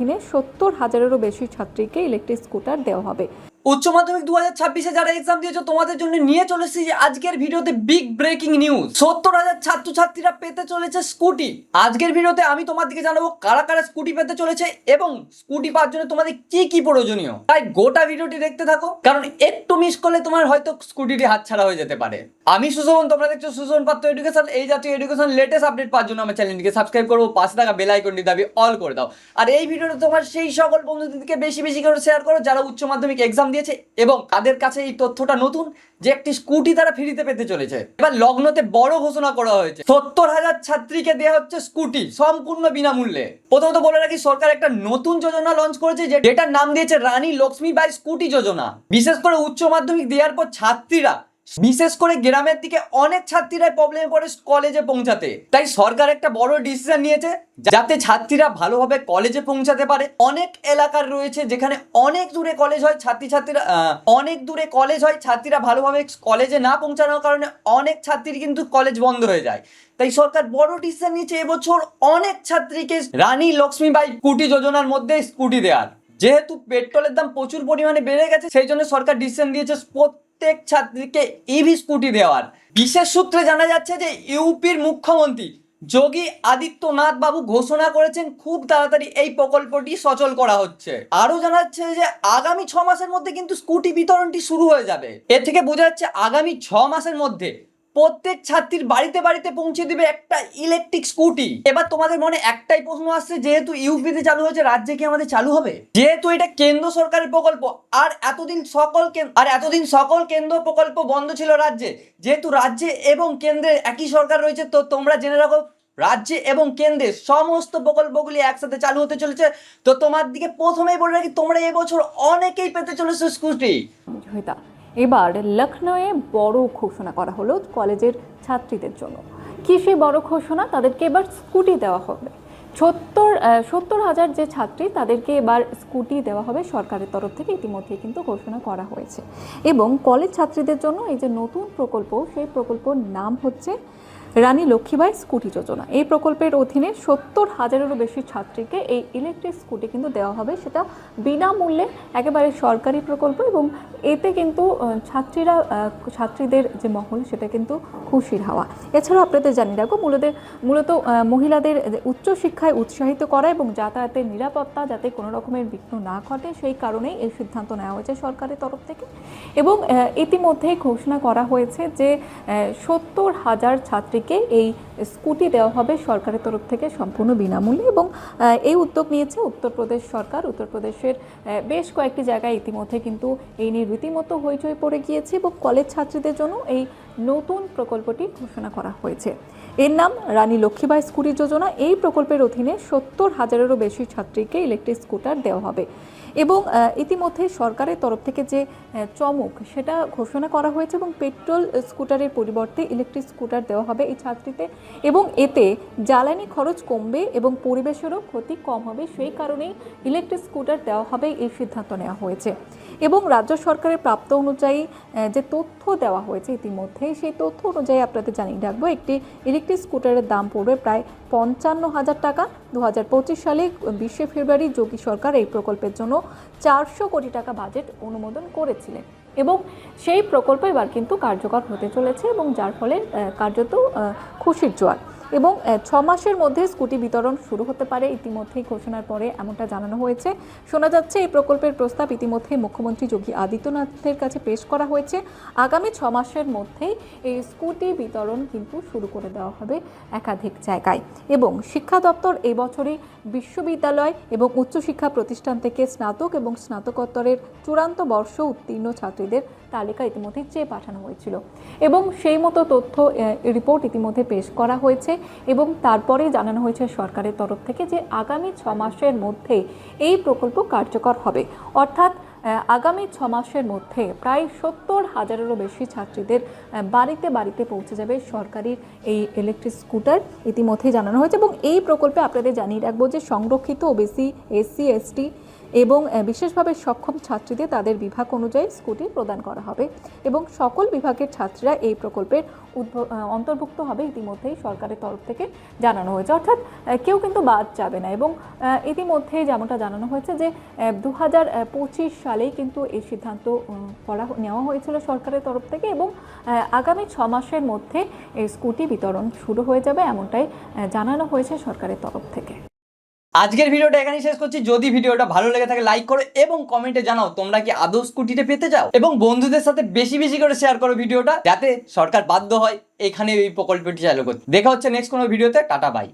দিনে ৭০,০০০-এরও বেশি ছাত্রীকে ইলেকট্রিক স্কুটার দেওয়া হবে। উচ্চ মাধ্যমিক 2026-এ যারা এক্সাম দিয়েছো তোমাদের জন্য নিয়ে চলেছি আজকের ভিডিওতে বিগ ব্রেকিং নিউজ। ৭০,০০০ ছাত্রছাত্রীরা পেতে চলেছে স্কুটি। আজকের ভিডিওতে আমি তোমাদেরকে জানাবো কারা কারা স্কুটি পেতে চলেছে এবং স্কুটি পাওয়ার জন্য তোমাদের কি কি প্রয়োজনীয়। তাই গোটা ভিডিওটি দেখতে থাকো, কারণ একটু মিস করলে তোমার হয়তো স্কুটিটি হাতছাড়া হয়ে যেতে পারে। আমি সুশোভন, তোমরা দেখছো সুশোভন পাত্র এডুকেশন। এই জাতীয় এডুকেশন লেটেস্ট আপডেট পাওয়ার জন্য আমার চ্যানেলটিকে সাবস্ক্রাইব করবো, পাশে থাকা বেল আইকনটি দাবি অল করে দাও। আর এই ভিডিওটা তোমার সেই সকল বন্ধুদেরকে বেশি বেশি করে শেয়ার করো যারা উচ্চ মাধ্যমিক এক্সাম দিয়েছে এবং তাদের কাছে এই তথ্যটা নতুন যে একটি স্কুটি তারা ফ্রিতে পেতে চলেছে। এবার লগ্নতে বড় ঘোষণা করা হয়েছে, ৭০,০০০ ছাত্রীকে দেওয়া হচ্ছে স্কুটি সম্পূর্ণ বিনামূল্যে। প্রথমত বলে রাখি, সরকার একটা নতুন যোজনা লঞ্চ করেছে যেটার নাম দিয়েছে রানী লক্ষ্মীবাই স্কুটি যোজনা। বিশেষ করে উচ্চ মাধ্যমিক দেওয়ার পর ছাত্রীরা, বিশেষ করে গ্রামের দিকে অনেক ছাত্রীরাই প্রবলেমে পড়ে কলেজে পৌঁছাতে, তাই সরকার একটা বড় ডিসিশন নিয়েছে যাতে ছাত্রীরা ভালোভাবে কলেজে পৌঁছাতে পারে। অনেক এলাকার রয়েছে যেখানে অনেক দূরে কলেজ হয়, ছাত্রীরা ভালোভাবে কলেজে না পৌঁছানোর কারণে অনেক ছাত্রীর কিন্তু কলেজ বন্ধ হয়ে যায়। তাই সরকার বড় ডিসিশন নিয়েছে এবছর অনেক ছাত্রীকে রানী লক্ষ্মীবাই স্কুটি যোজনার মধ্যে স্কুটি দেওয়ার। যেহেতু পেট্রোলের দাম প্রচুর পরিমাণে বেড়ে গেছে, সেই জন্য সরকার ডিসিশন দিয়েছে প্রত্যেক ছাত্রীকে ইভি স্কুটি দেওয়ার। বিশেষ সূত্রে জানা যাচ্ছে যে ইউপির মুখ্যমন্ত্রী যোগী আদিত্যনাথ বাবু ঘোষণা করেছেন খুব তাড়াতাড়ি এই প্রকল্পটি সচল করা হচ্ছে। আরো জানা যাচ্ছে যে আগামী 6 মাসের মধ্যে কিন্তু স্কুটি বিতরণটি শুরু হয়ে যাবে। এর থেকে বোঝা যাচ্ছে আগামী 6 মাসের মধ্যে প্রত্যেক ছাত্রীর বাড়িতে বাড়িতে পৌঁছে দিবে একটা ইলেকট্রিক স্কুটি। এবার তোমাদের মনে একটাই প্রশ্ন আসছে, যেহেতু ইউপিতে চালু হয়েছে, রাজ্যে কি আমাদের চালু হবে? যেহেতু এটা কেন্দ্র সরকারের প্রকল্প আর এতদিন সকল কেন্দ্র প্রকল্প বন্ধ ছিল রাজ্যে, যেহেতু রাজ্যে এবং কেন্দ্রে একই সরকার রয়েছে, তো তোমরা জেনে রাখো রাজ্যে এবং কেন্দ্রের সমস্ত প্রকল্পগুলি একসাথে চালু হতে চলেছে। তো তোমার দিকে প্রথমেই বলে রাখি, তোমরা এবছর অনেকেই পেতে চলেছে স্কুটি। এবার লখনৌয়ে বড় ঘোষণা করা হলো কলেজের ছাত্রীদের জন্য। কি সেই বড় ঘোষণা? তাদেরকে এবার স্কুটি দেওয়া হবে। ৭০,০০০ যে ছাত্রী তাদেরকে এবার স্কুটি দেওয়া হবে সরকারের তরফ থেকে, ইতিমধ্যে কিন্তু ঘোষণা করা হয়েছে। এবং কলেজ ছাত্রীদের জন্য এই যে নতুন প্রকল্প, সেই প্রকল্পের নাম হচ্ছে রানী লক্ষ্মীবাই স্কুটি যোজনা। এই প্রকল্পের অধীনে ৭০,০০০-এরও বেশি ছাত্রীকে এই ইলেকট্রিক স্কুটি কিন্তু দেওয়া হবে, সেটা বিনামূল্যে, একেবারে সরকারি প্রকল্প। এবং এতে কিন্তু ছাত্রীদের যে মহল, সেটা কিন্তু খুশির হাওয়া। এছাড়াও আপনাদের জানিয়ে রাখবো, মূলত মহিলাদের উচ্চশিক্ষায় উৎসাহিত করা এবং যাতায়াতের নিরাপত্তা যাতে কোনো রকমের বিঘ্ন না ঘটে, সেই কারণেই এই সিদ্ধান্ত নেওয়া হয়েছে সরকারের তরফ থেকে। এবং ইতিমধ্যেই ঘোষণা করা হয়েছে যে ৭০,০০০ ছাত্রীকে এই স্কুটি দেওয়া হবে সরকারের তরফ থেকে সম্পূর্ণ বিনামূল্যে। এবং এই উদ্যোগ নিয়েছে উত্তরপ্রদেশ সরকার। উত্তরপ্রদেশের বেশ কয়েকটি জায়গায় ইতিমধ্যে কিন্তু এই নিয়ে রীতিমতো হইচই পড়ে গিয়েছে এবং কলেজ ছাত্রীদের জন্য এই নতুন প্রকল্পটি ঘোষণা করা হয়েছে। এর নাম রানী লক্ষ্মীবাই স্কুটি যোজনা। এই প্রকল্পের অধীনে ৭০,০০০-এরও বেশি ছাত্রীকে ইলেকট্রিক স্কুটার দেওয়া হবে। এবং ইতিমধ্যে সরকারের তরফ থেকে যে চমক, সেটা ঘোষণা করা হয়েছে এবং পেট্রোল স্কুটারের পরিবর্তে ইলেকট্রিক স্কুটার দেওয়া হবে এই ছাত্রীতে। এবং এতে জ্বালানি খরচ কমবে এবং পরিবেশেরও ক্ষতি কম হবে, সেই কারণেই ইলেকট্রিক স্কুটার দেওয়া হবে, এই সিদ্ধান্ত নেওয়া হয়েছে। এবং রাজ্য সরকারের প্রাপ্ত অনুযায়ী যে তথ্য দেওয়া হয়েছে ইতিমধ্যে, সেই তথ্য অনুযায়ী আপনাদের জানিয়ে রাখবো, একটি ইলেকট্রিক স্কুটারের দাম পড়বে প্রায় ৫৫,০০০ টাকা। ২০২৫ সালে ২০শে ফেব্রুয়ারি যোগী সরকার এই প্রকল্পের জন্য ৪০০ কোটি টাকা বাজেট অনুমোদন করেছিলেন। এবং সেই প্রকল্প এবার কিন্তু কার্যকর হতে চলেছে এবং যার ফলে কার্যত খুশির জোয়ার। এবং 6 মাসের মধ্যে স্কুটি বিতরণ শুরু হতে পারে, ইতিমধ্যেই ঘোষণার পরে এমনটা জানানো হয়েছে। শোনা যাচ্ছে এই প্রকল্পের প্রস্তাব ইতিমধ্যে মুখ্যমন্ত্রী যোগী আদিত্যনাথের কাছে পেশ করা হয়েছে। আগামী 6 মাসের মধ্যেই এই স্কুটি বিতরণ কিন্তু শুরু করে দেওয়া হবে একাধিক জায়গায়। এবং শিক্ষা দপ্তর এই বছরই বিশ্ববিদ্যালয় এবং উচ্চশিক্ষা প্রতিষ্ঠান থেকে স্নাতক এবং স্নাতকোত্তরের চূড়ান্ত বর্ষ উত্তীর্ণ ছাত্রীদের তালিকা ইতিমধ্যে চেয়ে পাঠানো হয়েছিল এবং সেই মতো তথ্য রিপোর্ট ইতিমধ্যে পেশ করা হয়েছে। এবং তারপরে জানানো হয়েছে সরকারের তরফ থেকে যে আগামী 6 মাসের মধ্যে এই প্রকল্প কার্যকর হবে। অর্থাৎ আগামী 6 মাসের মধ্যে প্রায় ৭০,০০০-এরও বেশি ছাত্রীদের বাড়িতে বাড়িতে পৌঁছে যাবে সরকারি এই ইলেকট্রিক স্কুটার, ইতিমধ্যেই জানানো হয়েছে। এবং এই প্রকল্পে আপনাদের জানিয়ে রাখবো যে সংরক্ষিত ওবিসি, এসসি, এসটি এবং বিশেষভাবে সক্ষম ছাত্রীদের তাদের বিভাগ অনুযায়ী স্কুটি প্রদান করা হবে এবং সকল বিভাগের ছাত্রীরা এই প্রকল্পের অন্তর্ভুক্ত হবে ইতিমধ্যেই সরকারের তরফ থেকে জানানো হয়েছে, অর্থাৎ কেউ কিন্তু বাদ যাবে না। এবং ইতিমধ্যেই যেমনটা জানানো হয়েছে যে 2025 সালেই কিন্তু এই সিদ্ধান্ত নেওয়া হয়েছিল সরকারের তরফ থেকে এবং আগামী 6 মাসের মধ্যে এই স্কুটি বিতরণ শুরু হয়ে যাবে, এমনটাই জানানো হয়েছে সরকারের তরফ থেকে। আজকের ভিডিওটা এখানেই শেষ করছি। যদি ভিডিওটা ভালো লেগে থাকে লাইক করো এবং কমেন্টে জানাও তোমরা কি আদৌ স্কুটিটা পেতে চাও, এবং বন্ধুদের সাথে বেশি বেশি করে শেয়ার করো ভিডিওটা, যাতে সরকার বাধ্য হয় এখানে এই প্রকল্পটি চালু করতে। দেখা হচ্ছে নেক্সট কোনো ভিডিওতে। Tata bye.